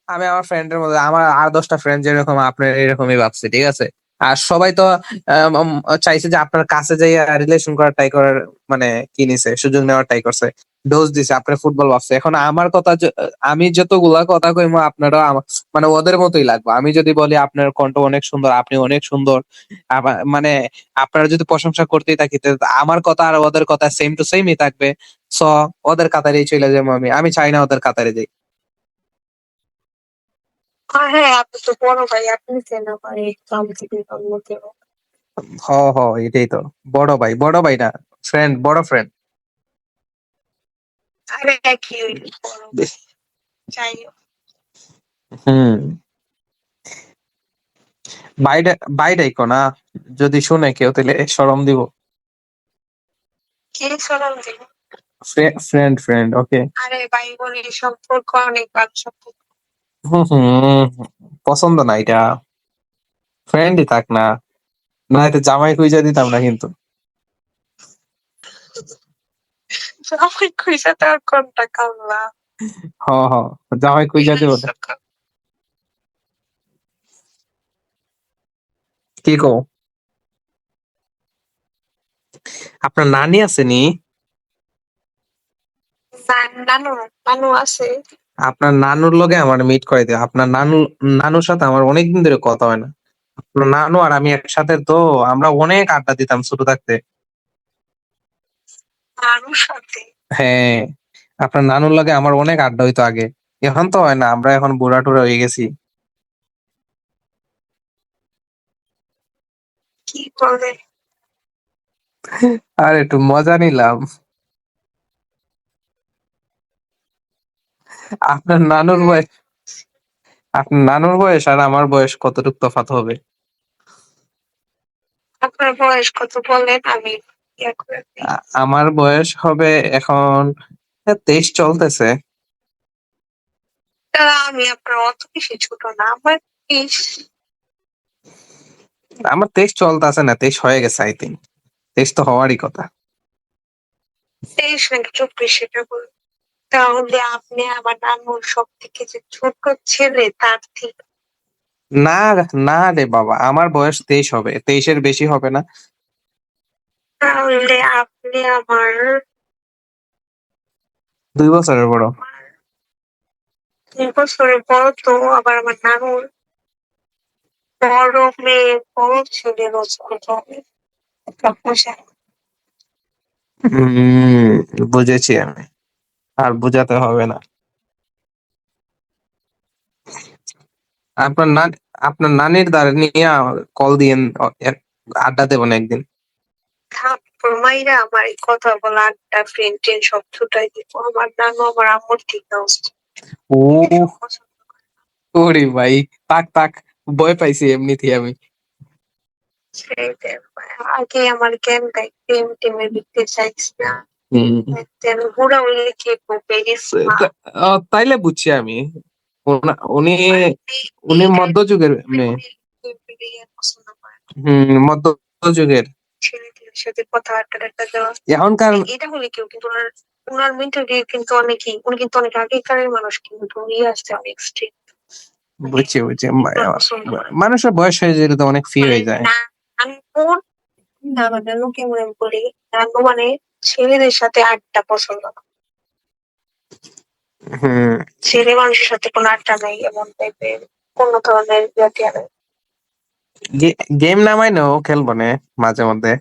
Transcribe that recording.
আমি আমার ফ্রেন্ডের মধ্যে আমার আর 10টা ফ্রেন্ড যেরকম আপনার এরকমই ভাবছে, ঠিক আছে? আর সবাই তো চাইছে যে আপনার কাছে যাই রিলেশন করার ট্রাই করার, মানে কি নিছে, সুযোগ নেওয়ার ট্রাই করছে, ডোজ দিছে, আপনার ফুটবল ভাবছে। এখন আমার কথা আমি যতগুলা কথা কইমো আপনারও মানে ওদের মতোই লাগবে। আমি যদি বলি আপনার কণ্ঠ অনেক সুন্দর, আপনি অনেক সুন্দর, মানে আপনারা যদি প্রশংসা করতেই থাকি, আমার কথা আর ওদের কথা সেম টু সেমই থাকবে। সো ওদের কাতারেই চলে যাবো। আমি চাই না ওদের কাতারে যাই। হ্যাঁ, আপনি তো বড় ভাই, আপনি চেনা ভাই, তো আমি থেকে অন্য কেউ। হ হ, এটাই তো। বড় ভাই না, ফ্রেন্ড, বড় ফ্রেন্ড। আরে একই বড় ভাই, যাই হোক। হুম। বাইরে বাইরেই কো না, যদি শুনে কেউ তাহলে শরম দিব। কে সরল দিল? ফ্রেন্ড ফ্রেন্ড, ওকে। আরে ভাই বলি, সম্পর্ক অনেক ভালো সম্পর্ক। হুম হুম, পছন্দ না এটা। ফ্রেন্ডই থাক না, না এতে জামাই খুঁজে দিতাম না কিন্তু। আমার খুঁজে দেওয়ার কোনটা কামলা? হ হ, জামাই খুঁজে দিব না। কি কো? আপনার নানি আছে নি? নানু, নানু আছে। আপনার নানুর লগে আমার মিট করে দিও। আপনার নানুর সাথে আমার অনেকদিন ধরে কথা হয় না। আপনার নানু আর আমি একসাথে তো, আমরা অনেক আড্ডা দিতাম ছোট থাকতে। নানুর সাথে? হ্যাঁ, আপনার নানুর লগে আমার অনেক আড্ডা হইতো আগে। এখন তো হয় না, আমরা এখন বুড়া টুড়া হয়ে গেছি। কি বলে? আর একটু মজা নিলাম। আপনার নানুর হুম, বয়স আপনার নানুর বয়স আর আমার বয়স কতটুকু তফাৎ হবে? আপনার বয়স কত বলেন, আমি ইয়া করে দিই। আমার বয়স হবে এখন 23 চলতেছে। তা আমি আপনার অত বেশি ছোট না, আমার 20। আমার 23 চলতেছে না, 23 হয়ে গেছে আই থিঙ্ক। 23 তো হওয়ারই কথা। 23 নাকি 24 সেটা বলুন। তাহলে আপনি আমার নানুর সব থেকে যে ছোট ছেলে তার থেকে। না না রে বাবা, আমার বয়স 23 হবে, 23-এর বেশি হবে না। তাহলে আপনি আমার 2 বছরের বড়। 2 বছরের বড়, তো আবার আমার নানুর বড় মেয়ে বড় ছেলের কত হবে? একটা বোঝা। হম, বুঝেছি আমি। আর বুঝাতে হবে না। আপনার নান আপনার নানির দ্বারা নিয়ে কল দিয়েন, আড্ডা দেবেন একদিন। থাপ্পড় মাইরা আমার এই কথা বলা, আড্ডা, ফ্রেন্ড ট্রেন্ড সব ছুটাই দিব। আমার নানু আমার আম্মুর ঠিক অবস্থা। ও, এসব পছন্দ করে না। ওরে ভাই, তাক তাক, ভয় পাইছি এমনিতেই আমি। ছেলেদের আগে আমার জ্ঞান দেয়, প্রেম টেমের দিকতে চাইছি না। হম। যেন বুড়া হইলে কি ভেরি স্মার্ট। তাইলে বুঝছি আমি। উনি মানে উনি এই মধ্যযুগের মেয়ে। পছন্দ করে না। মধ্যযুগের। ছেলেদের সাথে কথাবার্তা টার্তা দেওয়া। এখনকার। এটা হলে কেউ কিন্তু ওনার, ওনার মেন্টালি কিন্তু অনেকই, উনি কিন্তু অনেক আগেকারের মানুষ, কিন্তু উনি আসছে অনেক স্ট্রিক্ট। মানে বুঝছি বুঝছি, এগুলো পছন্দ করে না। মানুষের বয়স হয়ে যেতে তো অনেক ফ্রি মানে হয়ে যায়। নানুর, নানুকে মনে বলি, নানু মানে ছেলেদের সাথে আড্ডা পছন্দ না। হুম। ছেলে মানুষের সাথে কোনো আড্ডা নাই, এমন টাইপের কোন ধরনের জাতীয় নেই। গেম নামাই না, ও খেলবো না মাঝে মধ্যে।